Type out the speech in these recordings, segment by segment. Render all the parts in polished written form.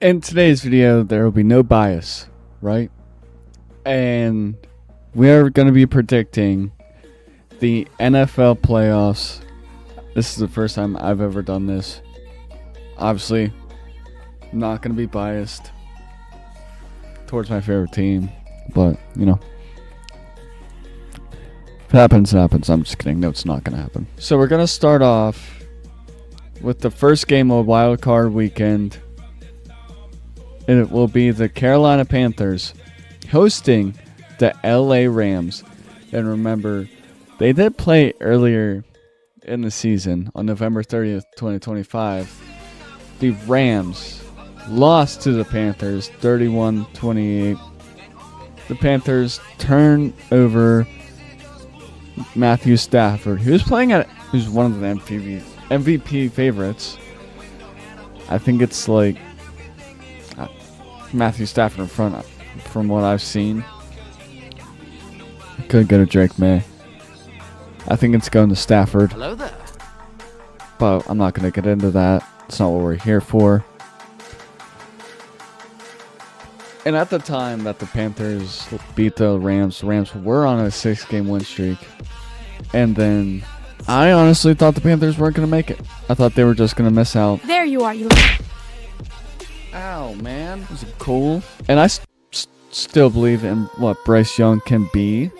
In today's video, there will be no bias, right? And we are going to be predicting the NFL playoffs. This is the first time I've ever done this. Obviously, I'm not going to be biased towards my favorite team, but, you know, if it happens, it happens. I'm just kidding. No, it's not going to happen. So we're going to start off with the first game of Wild Card Weekend. It will be the Carolina Panthers hosting the LA Rams. And remember, they did play earlier in the season on November 30th, 2025. The Rams lost to the Panthers 31-28. The Panthers turned over Matthew Stafford, who's one of the MVP favorites. I think it's like Matthew Stafford in front from what I've seen. Could go to Drake May. I think it's going to Stafford. Hello there. But I'm not going to get into that. It's not what we're here for. And at the time that the Panthers beat the Rams were on a 6-game win streak. And then I honestly thought the Panthers weren't going to make it. I thought they were just going to miss out. There you are, you. Ow, man. Was it cool? And I still believe in what Bryce Young can be.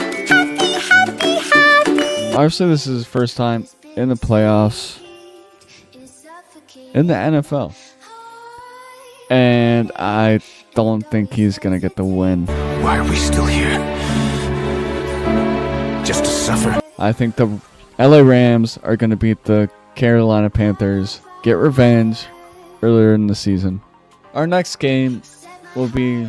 Obviously, this is his first time in the playoffs in the NFL. And I don't think he's going to get the win. Why are we still here? Just to suffer? I think the LA Rams are going to beat the Carolina Panthers, get revenge earlier in the season. Our next game will be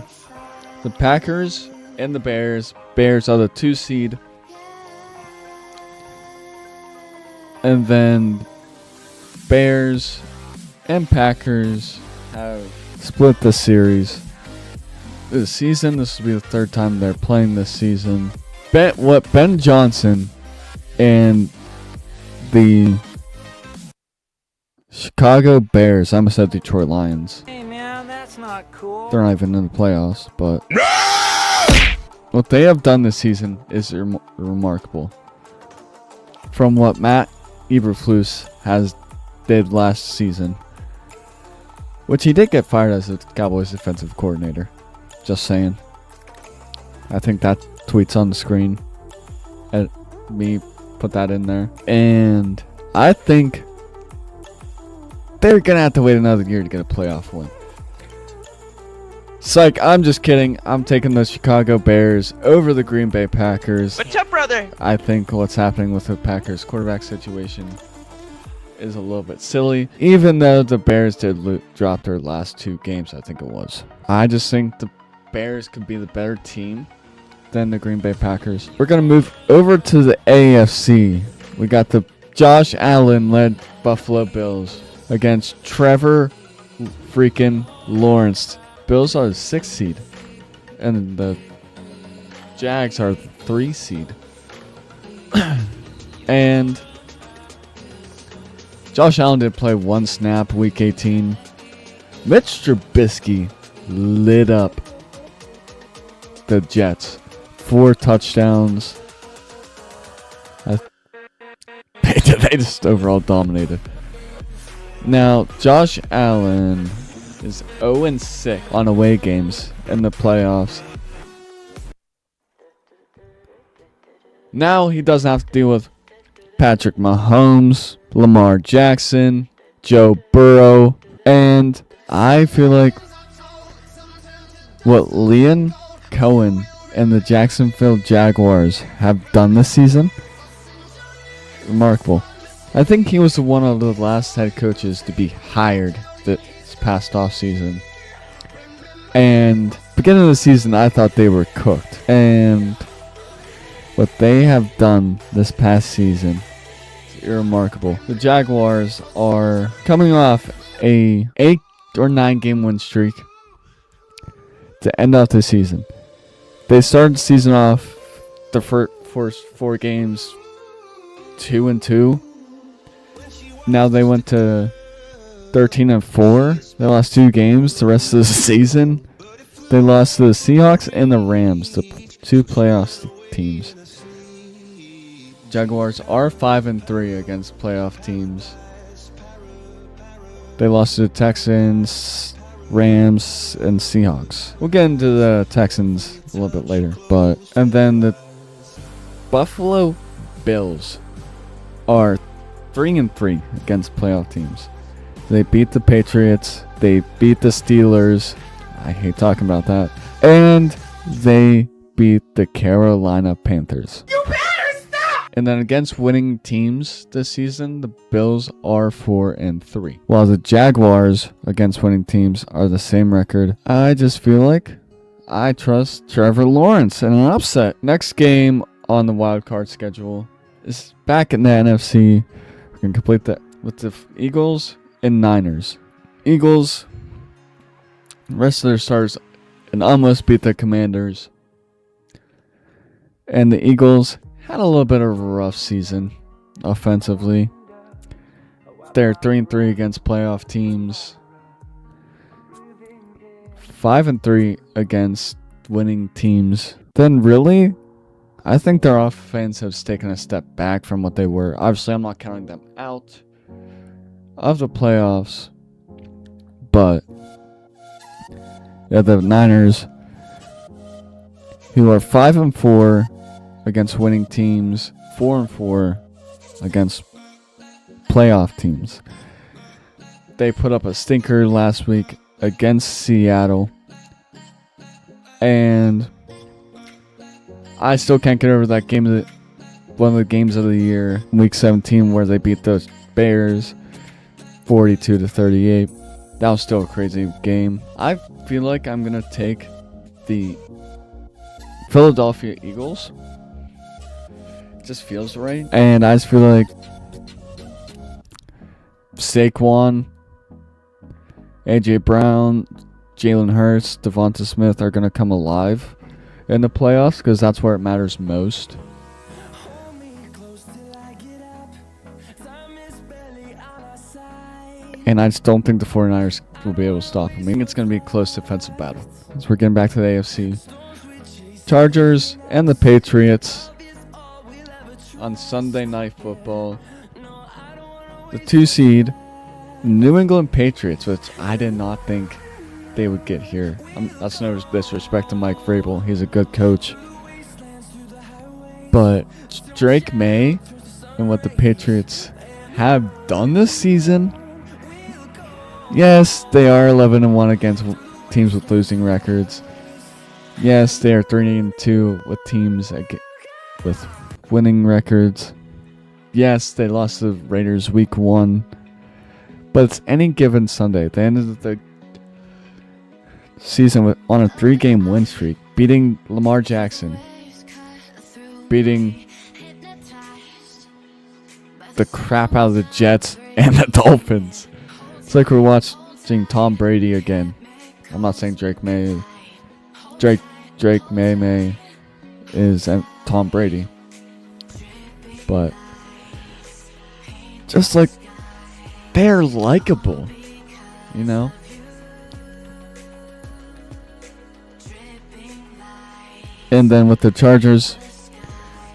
the Packers and the Bears. Bears are the 2 seed. And then Bears and Packers have split the series. This season, this will be the 3rd time they're playing this season. Ben Johnson and the Chicago Bears. I almost said Detroit Lions. Hey man, that's not cool. They're not even in the playoffs, but what they have done this season is remarkable. From what Matt Eberflus did last season, which he did get fired as the Cowboys defensive coordinator. Just saying. I think that tweet's on the screen. And me put that in there. And I think they're going to have to wait another year to get a playoff win. Psych, I'm just kidding. I'm taking the Chicago Bears over the Green Bay Packers. What's up, brother? I think what's happening with the Packers quarterback situation is a little bit silly. Even though the Bears did drop their last 2 games, I think it was. I just think the Bears could be the better team than the Green Bay Packers. We're going to move over to the AFC. We got the Josh Allen-led Buffalo Bills against Trevor freaking Lawrence. Bills are the 6th seed. And the Jags are the 3 seed. And Josh Allen did play 1 snap week 18. Mitch Trubisky lit up the Jets. 4 touchdowns. They just overall dominated. Now, Josh Allen is 0-6 on away games in the playoffs. Now he doesn't have to deal with Patrick Mahomes, Lamar Jackson, Joe Burrow, and I feel like what Liam Cohen and the Jacksonville Jaguars have done this season, remarkable. I think he was one of the last head coaches to be hired this past offseason. And beginning of the season, I thought they were cooked. And what they have done this past season is remarkable. The Jaguars are coming off a 8 or 9 game win streak to end off the season. They started the season off the first 4 games 2-2. Now they went to 13-4 They lost 2 games the rest of the season. They lost to the Seahawks and the Rams, the 2 playoff teams. Jaguars are 5-3 against playoff teams. They lost to the Texans, Rams, and Seahawks. We'll get into the Texans a little bit later. And then the Buffalo Bills are 3-3 against playoff teams. They beat the Patriots. They beat the Steelers. I hate talking about that. And they beat the Carolina Panthers. You better stop! And then against winning teams this season, the Bills are 4-3. While the Jaguars against winning teams are the same record. I just feel like I trust Trevor Lawrence in an upset. Next game on the wild card schedule is back in the NFC. We can complete that with the Eagles and Niners. Eagles, the rest of their starters, and almost beat the Commanders. And the Eagles had a little bit of a rough season offensively. They're 3-3 against playoff teams. 5-3 against winning teams. Then really, I think their offense has taken a step back from what they were. Obviously, I'm not counting them out of the playoffs. But yeah, the Niners, who are 5-4 against winning teams, 4-4 against playoff teams. They put up a stinker last week against Seattle. And I still can't get over that game one of the games of the year, week 17, where they beat the Bears 42-38. That was still a crazy game. I feel like I'm going to take the Philadelphia Eagles. It just feels right. And I just feel like Saquon, A.J. Brown, Jalen Hurts, Devonta Smith are going to come alive in the playoffs because that's where it matters most. And I just don't think the 49ers will be able to stop them. I think it's going to be a close defensive battle. As we're getting back to the AFC. Chargers and the Patriots on Sunday Night Football. The 2 seed, New England Patriots, which I did not think they would get here. That's no disrespect to Mike Vrabel. He's a good coach. But Drake May and what the Patriots have done this season, yes, they are 11-1 against teams with losing records. Yes, they are 3-2 with teams with winning records. Yes, they lost to the Raiders week 1. But it's any given Sunday. They ended the season on a 3-game win streak, beating Lamar Jackson, beating the crap out of the Jets and the Dolphins. It's like we're watching Tom Brady again. I'm not saying Drake May is Tom Brady, but just like they're likable, you know. And then with the Chargers,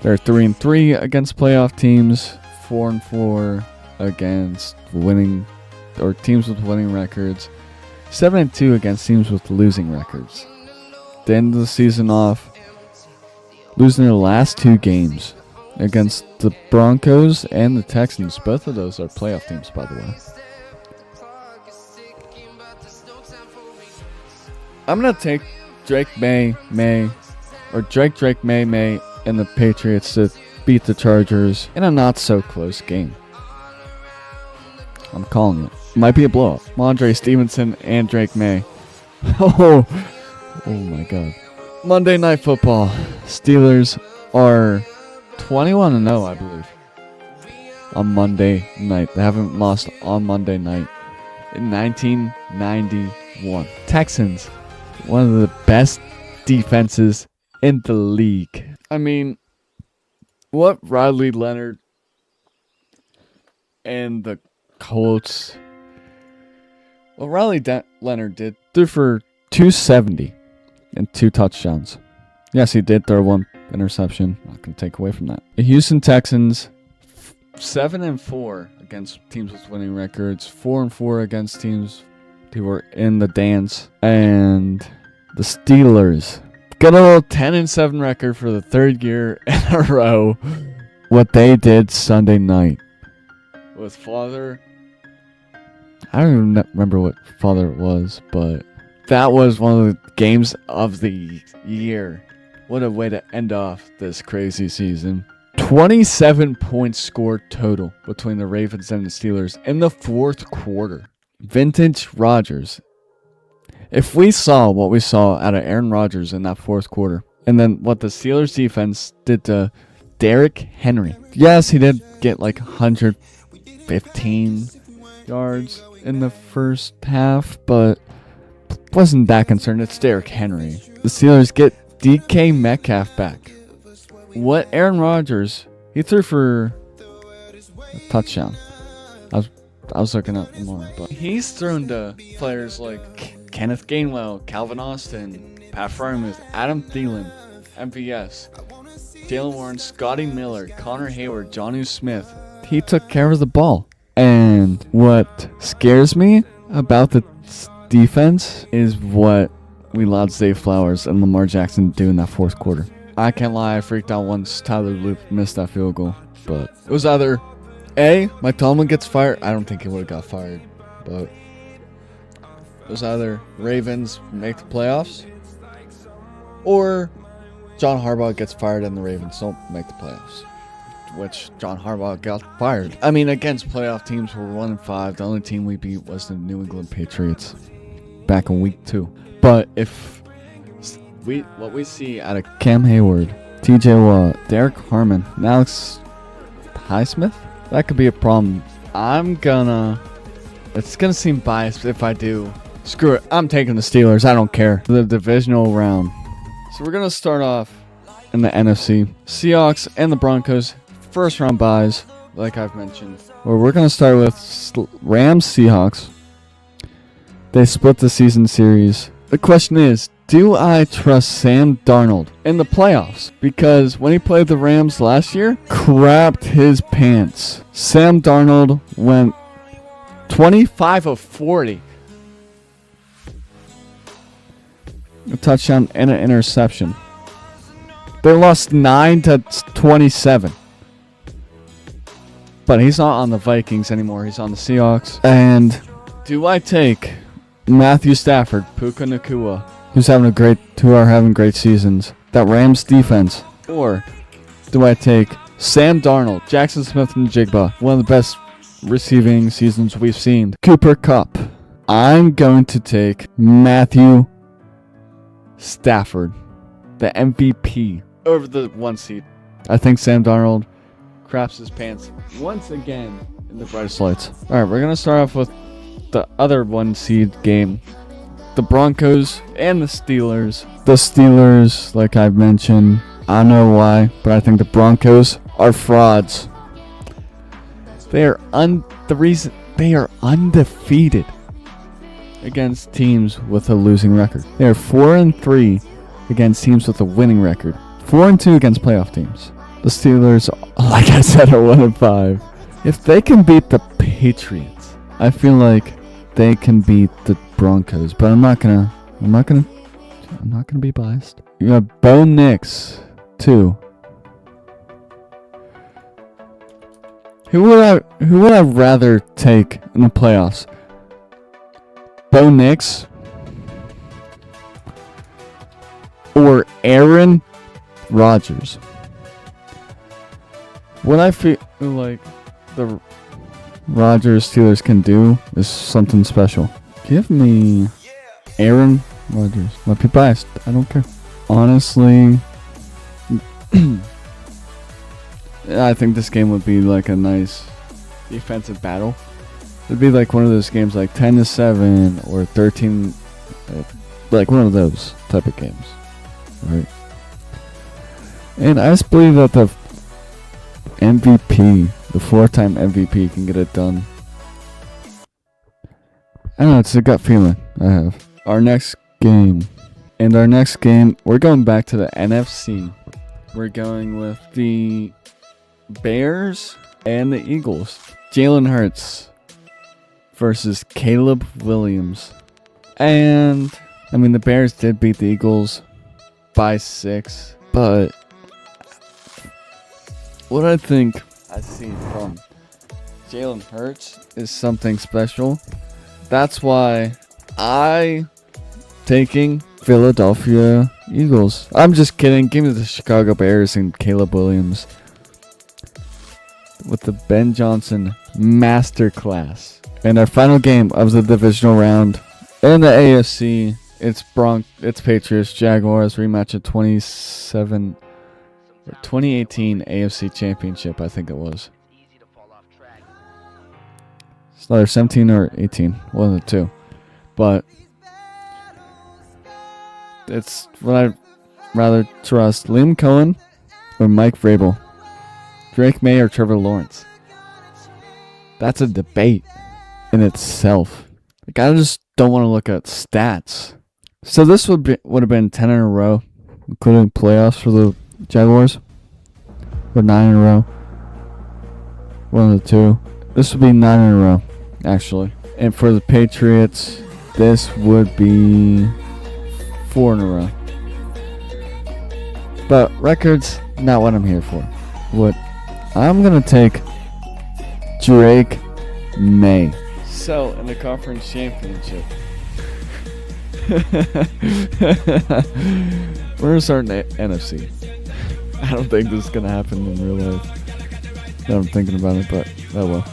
they're 3-3 against playoff teams, 4-4 against winning or teams with winning records, 7-2 against teams with losing records. The end of the season off, losing their last 2 games against the Broncos and the Texans. Both of those are playoff teams, by the way. I'm going to take Drake May and the Patriots to beat the Chargers in a not so close game. I'm calling it. Might be a blowout. Mondre Stevenson and Drake May. Oh my God. Monday Night Football. Steelers are 21-0, I believe, on Monday night. They haven't lost on Monday night in 1991. Texans, one of the best defenses in the league. I mean, what Riley Leonard and the Colts Well, Leonard did threw for 270 and 2 touchdowns. Yes, he did throw 1 interception. Not going to take away from that. The Houston Texans, 7-4 against teams with winning records, 4-4 against teams who were in the dance, and the Steelers got a little 10-7 record for the 3rd year in a row. What they did Sunday night with Father, I don't even remember what Father it was, but that was one of the games of the year. What a way to end off this crazy season. 27 points scored total between the Ravens and the Steelers in the 4th quarter. Vintage Rodgers. If we saw what we saw out of Aaron Rodgers in that 4th quarter, and then what the Steelers defense did to Derrick Henry. Yes, he did get like 115 yards in the first half, but wasn't that concerned. It's Derrick Henry. The Steelers get DK Metcalf back. What Aaron Rodgers, he threw for a touchdown. I was looking up more, but he's thrown to players like Kenneth Gainwell, Calvin Austin, Pat Freiermuth, Adam Thielen, MVS, Jalen Warren, Scotty Miller, Connor Hayward, Jonnu Smith. He took care of the ball. And what scares me about the defense is what we allowed Zay Flowers and Lamar Jackson do in that 4th quarter. I can't lie, I freaked out once Tyler Loop missed that field goal. But it was either A, Mike Tomlin gets fired. I don't think he would have got fired. But it was either Ravens make the playoffs or John Harbaugh gets fired and the Ravens don't make the playoffs. Which John Harbaugh got fired. I mean, against playoff teams, we're 1-5. The only team we beat was the New England Patriots back in week 2. But if what we see out of Cam Hayward, TJ Watt, Derek Harmon, and Alex Highsmith, that could be a problem. It's gonna seem biased if I do. Screw it, I'm taking the Steelers. I don't care. The divisional round. So we're gonna start off in the NFC. Seahawks and the Broncos, 1st round buys, like I've mentioned. Well, we're gonna start with Rams Seahawks. They split the season series. The question is, do I trust Sam Darnold in the playoffs? Because when he played the Rams last year, crapped his pants. Sam Darnold went 25 of 40. A touchdown and an interception. They lost 9-27. But he's not on the Vikings anymore. He's on the Seahawks. And do I take Matthew Stafford, Puka Nacua, who are having great seasons, that Rams defense, or do I take Sam Darnold, Jackson Smith and Jigba, one of the best receiving seasons we've seen, Cooper Kupp? I'm going to take Matthew Stafford, the MVP, over the 1 seed. I think Sam Darnold craps his pants once again in the brightest lights. Alright, we're going to start off with the other 1 seed game. The Broncos and the Steelers. The Steelers, like I've mentioned, I don't know why, but I think the Broncos are frauds. They are undefeated against teams with a losing record. They are 4-3 against teams with a winning record. 4-2 against playoff teams. The Steelers, like I said, are 1-5. If they can beat the Patriots, I feel like they can beat the Broncos, but I'm not gonna be biased. You have Bo Nix, too. Who would I rather take in the playoffs? Bo Nix or Aaron Rodgers? What I feel like the Rodgers Steelers can do is something special. Give me Aaron Rodgers. Might be biased. I don't care. Honestly, I think this game would be like a nice defensive battle. It'd be like one of those games like 10-7 or 13, like one of those type of games, right? And I just believe that the MVP, the 4-time MVP, can get it done. I don't know, it's a gut feeling I have. Our next game. And our next game, we're going back to the NFC. We're going with the Bears and the Eagles. Jalen Hurts versus Caleb Williams. And, I mean, the Bears did beat the Eagles by 6. But what I think I see from Jalen Hurts is something special. That's why I taking Philadelphia Eagles. I'm just kidding. Give me the Chicago Bears and Caleb Williams with the Ben Johnson Masterclass. And our final game of the divisional round in the AFC, it's Patriots Jaguars rematch of 2018 AFC Championship, I think it was. It's either 17 or 18, one of the two. But it's what I'd rather trust, Liam Cohen or Mike Vrabel, Drake May or Trevor Lawrence. That's a debate in itself. Like, I just don't want to look at stats. So this would have been 10 in a row, including playoffs for the Jaguars, or 9 in a row. One of the two. This would be 9 in a row, actually. And for the Patriots, this would be 4 in a row. But records, not what I'm here for. What I'm going to take Drake May. So, in the conference championship, we're going to start in the NFC. I don't think this is going to happen in real life. Now I'm thinking about it, but oh well.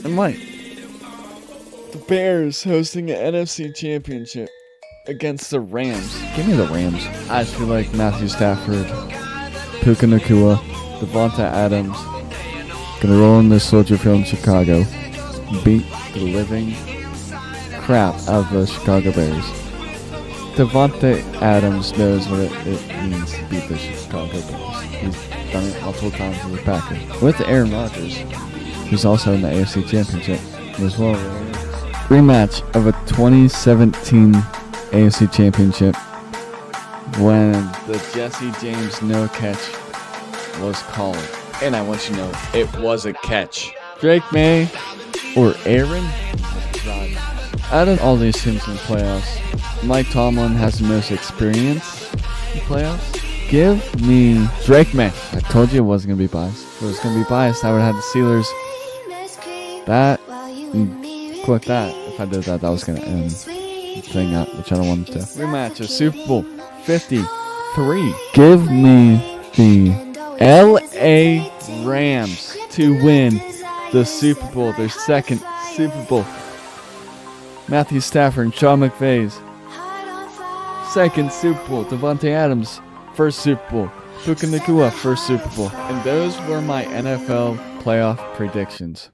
It might. The Bears hosting an NFC championship against the Rams. Give me the Rams. I just feel like Matthew Stafford, Puka Nacua, Devonta Adams gonna roll in this Soldier Field in Chicago, beat the living crap out of the Chicago Bears. Devonta Adams knows what it means to beat the Chicago Bears. He's done it multiple times with the Packers. With Aaron Rodgers, who's also in the AFC Championship as well. Rematch of a 2017 AFC Championship when the Jesse James no catch was called. And I want you to know, it was a catch. Drake May or Aaron Rodgers. Out of all these teams in the playoffs, Mike Tomlin has the most experience in playoffs. Give me Drake May. I told you it wasn't going to be biased. If it was going to be biased, I would have had the Steelers. That, click that. If I did that, that was going to end the thing up, which I don't want to. Rematch of Super Bowl 53. Give me the LA Rams to win the Super Bowl, their second Super Bowl. Matthew Stafford and Sean McVay's second Super Bowl. Devontae Adams, first Super Bowl. Puka Nacua, first Super Bowl. And those were my NFL playoff predictions.